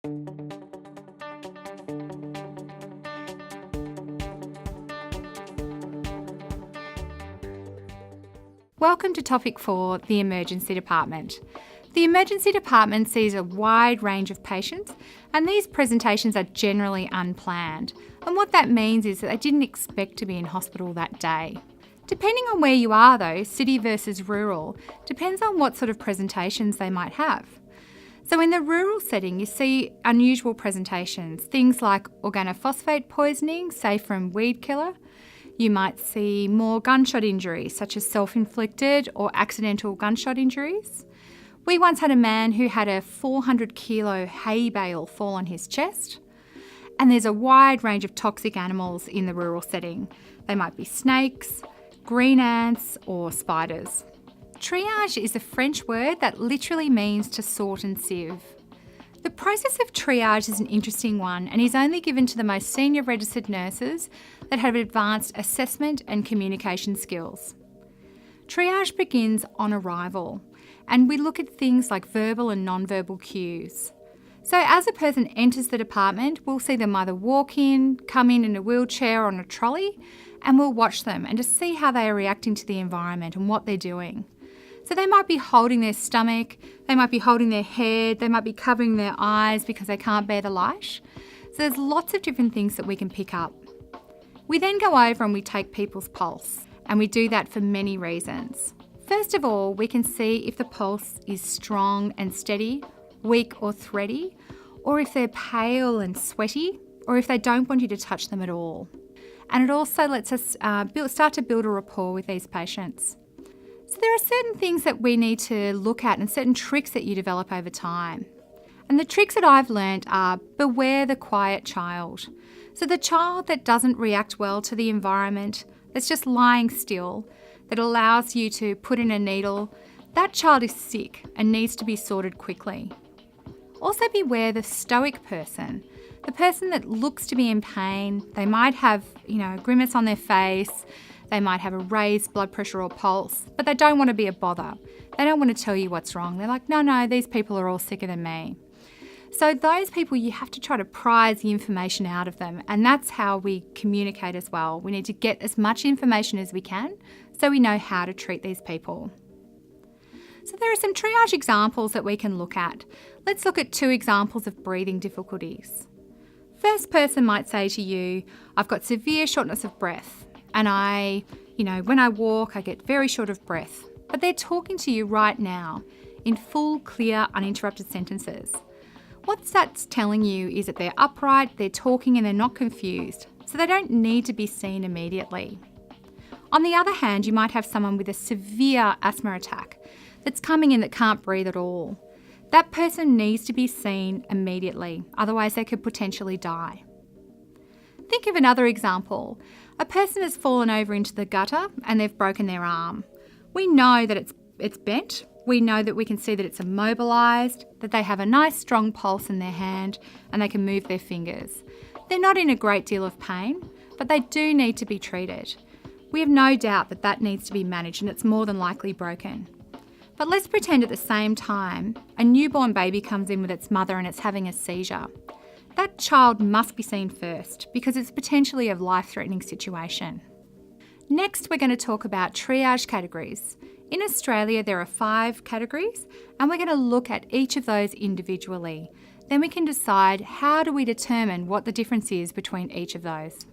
Welcome to Topic 4, the Emergency Department. The Emergency Department sees a wide range of patients, and these presentations are generally unplanned. And what that means is that they didn't expect to be in hospital that day. Depending on where you are though, city versus rural, depends on what sort of presentations they might have. So in the rural setting, you see unusual presentations, things like organophosphate poisoning, say from weed killer. You might see more gunshot injuries, such as self-inflicted or accidental gunshot injuries. We once had a man who had a 400-kilo hay bale fall on his chest. And there's a wide range of toxic animals in the rural setting. They might be snakes, green ants, or spiders. Triage is a French word that literally means to sort and sieve. The process of triage is an interesting one and is only given to the most senior registered nurses that have advanced assessment and communication skills. Triage begins on arrival, and we look at things like verbal and non-verbal cues. So as a person enters the department, we'll see them either walk in, come in a wheelchair or on a trolley, and we'll watch them and just see how they are reacting to the environment and what they're doing. So they might be holding their stomach, they might be holding their head, they might be covering their eyes because they can't bear the light. So there's lots of different things that we can pick up. We then go over and we take people's pulse, and we do that for many reasons. First of all, we can see if the pulse is strong and steady, weak or thready, or if they're pale and sweaty, or if they don't want you to touch them at all. And it also lets us start to build a rapport with these patients. So there are certain things that we need to look at and certain tricks that you develop over time. And the tricks that I've learned are beware the quiet child. So the child that doesn't react well to the environment, that's just lying still, that allows you to put in a needle, that child is sick and needs to be sorted quickly. Also beware the stoic person, the person that looks to be in pain. They might have, a grimace on their face, they might have a raised blood pressure or pulse, but they don't want to be a bother. They don't want to tell you what's wrong. They're like, no, these people are all sicker than me. So those people, you have to try to prise the information out of them, and that's how we communicate as well. We need to get as much information as we can so we know how to treat these people. So there are some triage examples that we can look at. Let's look at 2 examples of breathing difficulties. First person might say to you, I've got severe shortness of breath, and when I walk, I get very short of breath. But they're talking to you right now in full, clear, uninterrupted sentences. What that's telling you is that they're upright, they're talking, and they're not confused, so they don't need to be seen immediately. On the other hand, you might have someone with a severe asthma attack that's coming in that can't breathe at all. That person needs to be seen immediately, otherwise they could potentially die. Think of another example. A person has fallen over into the gutter and they've broken their arm. We know that it's bent. We know that we can see that it's immobilised, that they have a nice strong pulse in their hand and they can move their fingers. They're not in a great deal of pain, but they do need to be treated. We have no doubt that that needs to be managed and it's more than likely broken. But let's pretend at the same time a newborn baby comes in with its mother and it's having a seizure. That child must be seen first because it's potentially a life-threatening situation. Next, we're going to talk about triage categories. In Australia, there are 5 categories, and we're going to look at each of those individually. Then we can decide how do we determine what the difference is between each of those.